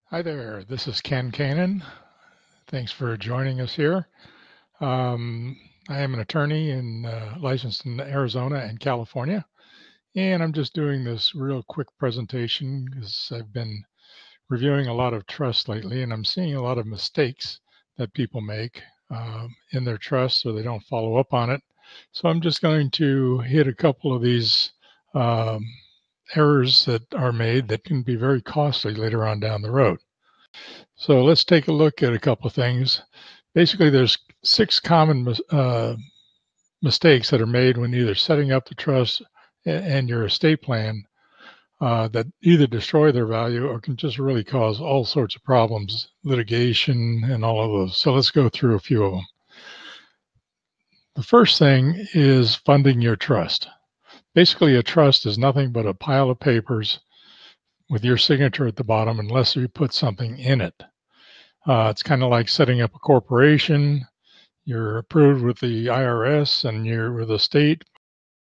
Hi there, this is Ken Kanan. Thanks for joining us here. I am an attorney licensed in Arizona and California, and I'm just doing this real quick presentation because I've been reviewing a lot of trusts lately, and I'm seeing a lot of mistakes that people make in their trusts, or they don't follow up on it. So I'm just going to hit a couple of these um, errors that are made that can be very costly later on down the road. So let's take a look at a couple of things. Basically, there's six common mistakes that are made when either setting up the trust and your estate plan that either destroy their value or can just really cause all sorts of problems, litigation, and all of those. So let's go through a few of them. The first thing is funding your trust. Basically, a trust is nothing but a pile of papers with your signature at the bottom unless you put something in it. It's kind of like setting up a corporation. You're approved with the IRS and you're with the state,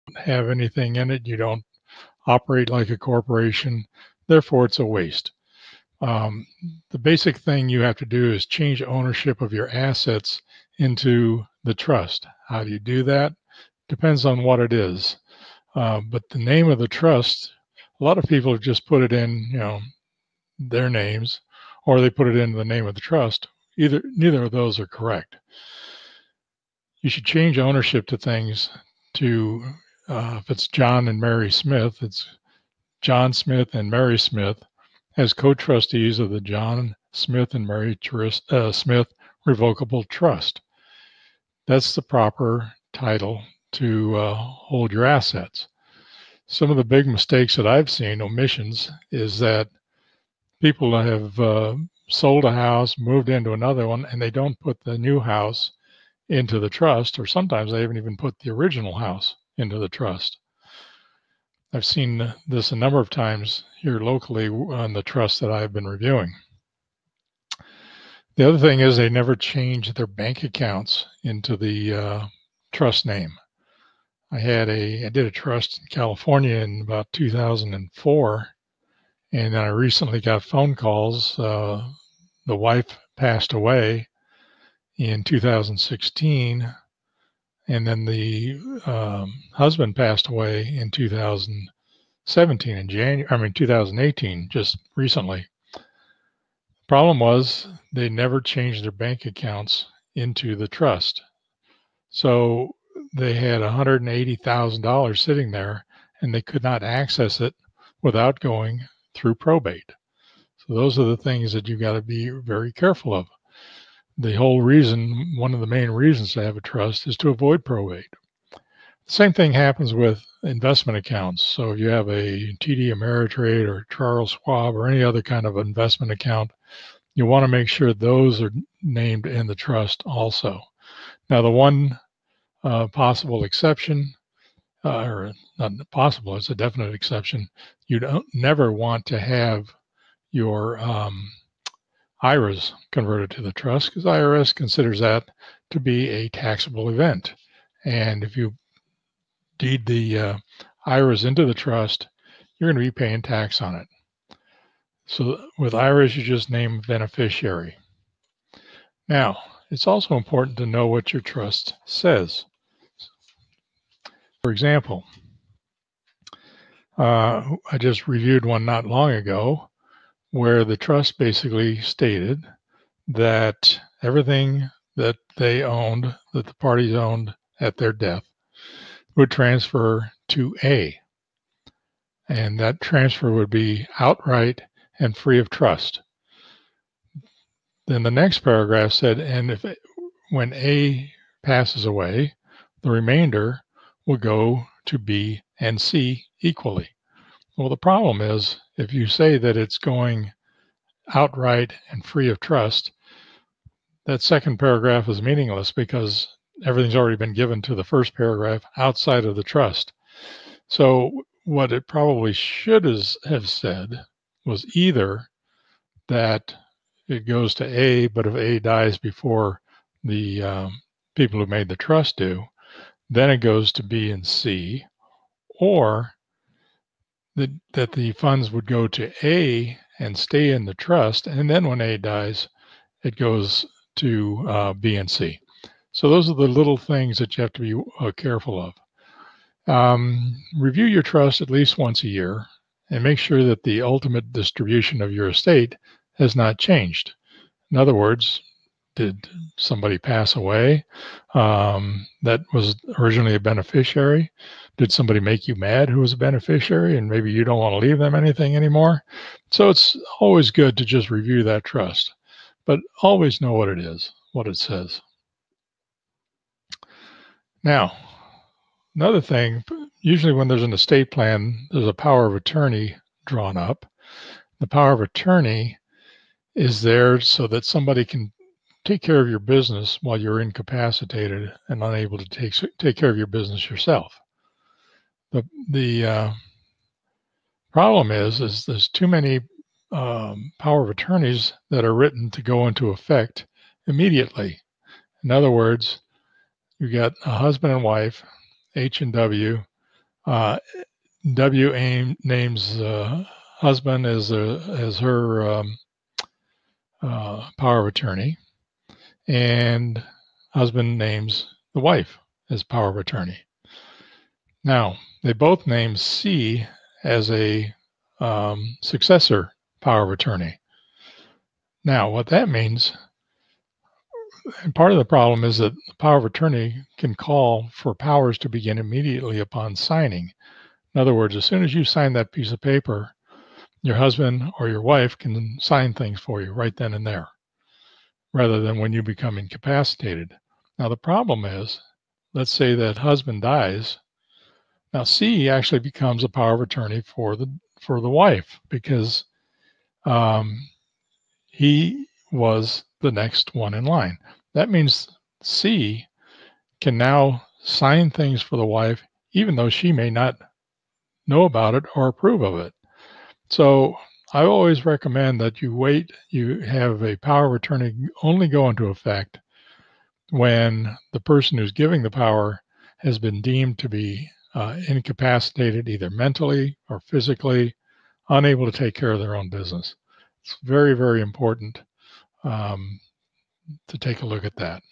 don't have anything in it. You don't operate like a corporation. Therefore, it's a waste. Um, the basic thing you have to do is change ownership of your assets into the trust. How do you do that? Depends on what it is. But the name of the trust, a lot of people have just put it in, their names, or they put it in the name of the trust. Neither of those are correct. You should change ownership to things to, if it's John and Mary Smith, it's John Smith and Mary Smith as co-trustees of the John Smith and Mary Smith Revocable Trust. That's the proper title to hold your assets. Some of the big mistakes that I've seen, omissions, is that people have sold a house, moved into another one, and they don't put the new house into the trust, or sometimes they haven't even put the original house into the trust. I've seen this a number of times here locally on the trust that I've been reviewing. The other thing is they never change their bank accounts into the trust name. I did a trust in California in about 2004, and I recently got phone calls. The wife passed away in 2016, and then the husband passed away in 2017 in 2018, just recently. The problem was they never changed their bank accounts into the trust. So they had $180,000 sitting there and they could not access it without going through probate. So those are the things that you got to be very careful of. The whole reason, one of the main reasons to have a trust is to avoid probate. The same thing happens with investment accounts. So if you have a TD Ameritrade or Charles Schwab or any other kind of investment account, you want to make sure those are named in the trust also. Now, the one possible exception, or not possible, it's a definite exception, you don't never want to have your IRAs converted to the trust because IRS considers that to be a taxable event. And if you deed the IRAs into the trust, you're going to be paying tax on it. So with IRAs, you just name beneficiary. Now, it's also important to know what your trust says. For example, I just reviewed one not long ago where the trust basically stated that everything that they owned, that the parties owned at their death, would transfer to A. And that transfer would be outright and free of trust. Then the next paragraph said, and when A passes away, the remainder will go to B and C equally. Well, the problem is if you say that it's going outright and free of trust, that second paragraph is meaningless because everything's already been given to the first paragraph outside of the trust. So what it probably should have said was either that it goes to A, but if A dies before the people who made the trust do, then it goes to B and C, or that the funds would go to A and stay in the trust. And then when A dies, it goes to B and C. So those are the little things that you have to be careful of. Review your trust at least once a year and make sure that the ultimate distribution of your estate has not changed. In other words, did somebody pass away that was originally a beneficiary? Did somebody make you mad who was a beneficiary and maybe you don't want to leave them anything anymore? So it's always good to just review that trust, but always know what it is, what it says. Now, another thing, usually when there's an estate plan, there's a power of attorney drawn up. The power of attorney is there so that somebody can take care of your business while you're incapacitated and unable to take care of your business yourself. The problem is there's too many power of attorneys that are written to go into effect immediately. In other words, you got a husband and wife, H and W. W names husband as her power of attorney, and husband names the wife as power of attorney. Now, they both name C as a successor power of attorney. Now, what that means, and part of the problem is that the power of attorney can call for powers to begin immediately upon signing. In other words, as soon as you sign that piece of paper, your husband or your wife can sign things for you right then and there, rather than when you become incapacitated. Now, the problem is, let's say that husband dies. Now, C actually becomes a power of attorney for the wife because he was the next one in line. That means C can now sign things for the wife, even though she may not know about it or approve of it. So I always recommend that you have a power of attorney only go into effect when the person who's giving the power has been deemed to be incapacitated, either mentally or physically, unable to take care of their own business. It's very, very important to take a look at that.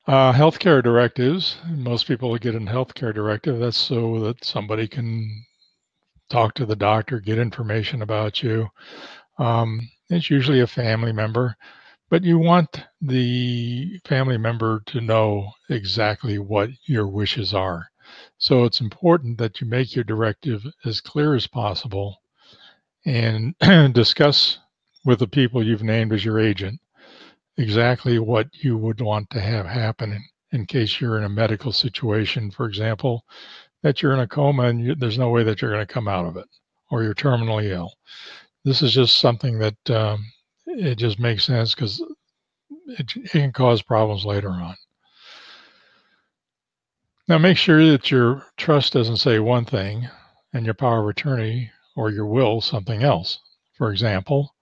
Healthcare directives. Most people get a healthcare directive. That's so that somebody can talk to the doctor, get information about you. It's usually a family member, but you want the family member to know exactly what your wishes are. So it's important that you make your directive as clear as possible and discuss with the people you've named as your agent exactly what you would want to have happen in case you're in a medical situation, for example, that you're in a coma and there's no way that you're going to come out of it, or you're terminally ill. This is just something that it just makes sense because it can cause problems later on. Now, make sure that your trust doesn't say one thing and your power of attorney or your will something else. For example,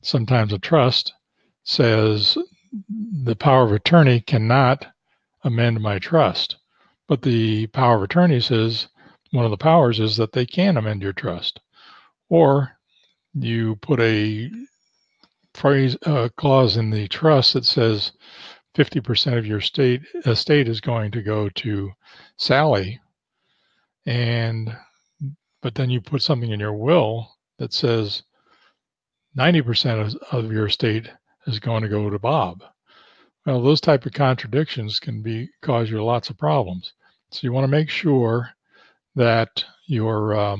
sometimes a trust says the power of attorney cannot amend my trust, but the power of attorney says one of the powers is that they can amend your trust. Or you put a clause in the trust that says 50% of your estate is going to go to Sally, but then you put something in your will that says 90% of your estate is going to go to Bob. Well, those type of contradictions can cause you lots of problems. So you want to make sure that your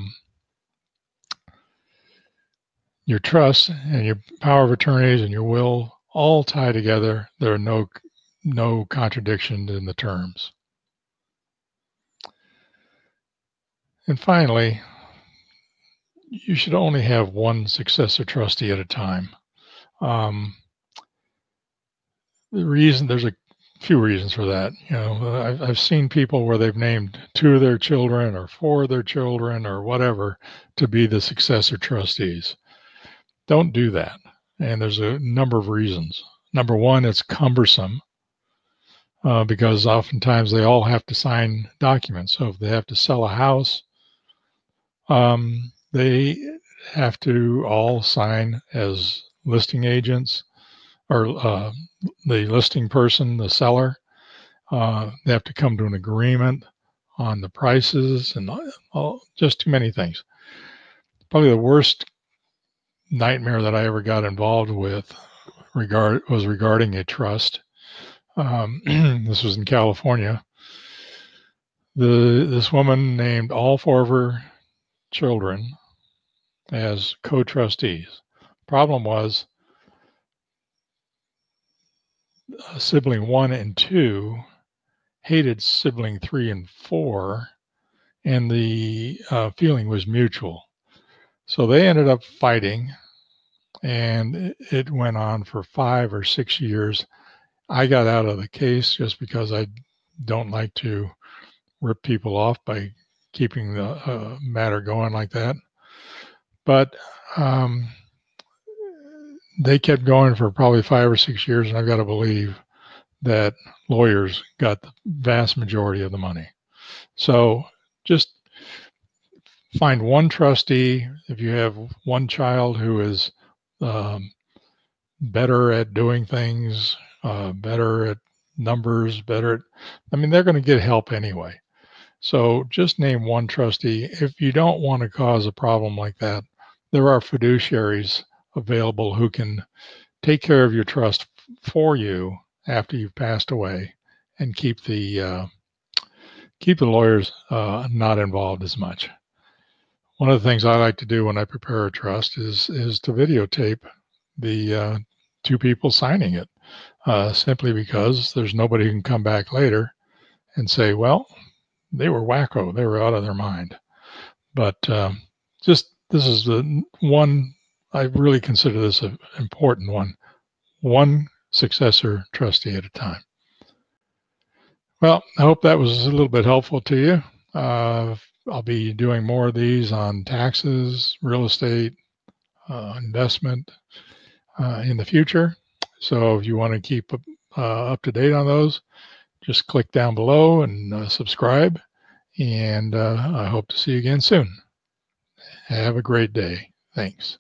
trust and your power of attorneys and your will all tie together. There are no contradictions in the terms. And finally, you should only have one successor trustee at a time. There's a few reasons for that. You know, I've seen people where they've named 2 of their children or 4 of their children or whatever to be the successor trustees. Don't do that. And there's a number of reasons. Number one, it's cumbersome because oftentimes they all have to sign documents. So if they have to sell a house, they have to all sign as listing agents, or the listing person, the seller. They have to come to an agreement on the prices and just too many things. Probably the worst nightmare that I ever got involved with was regarding a trust. This was in California. This woman named all four of her children as co-trustees. Problem was, sibling 1 and 2 hated sibling 3 and 4, and the feeling was mutual. So they ended up fighting, and it went on for 5 or 6 years. I got out of the case just because I don't like to rip people off by keeping the matter going like that. But they kept going for probably 5 or 6 years, and I've got to believe that lawyers got the vast majority of the money. So just find one trustee. If you have one child who is better at doing things, better at numbers, they're going to get help anyway. So just name one trustee. If you don't want to cause a problem like that, there are fiduciaries available who can take care of your trust for you after you've passed away, and keep the lawyers not involved as much. One of the things I like to do when I prepare a trust is to videotape the two people signing it, simply because there's nobody who can come back later and say, well, they were wacko, they were out of their mind. But this is the one, I really consider this an important one successor trustee at a time. Well, I hope that was a little bit helpful to you. I'll be doing more of these on taxes, real estate, investment in the future. So if you want to keep up to date on those, just click down below and subscribe. And I hope to see you again soon. Have a great day. Thanks.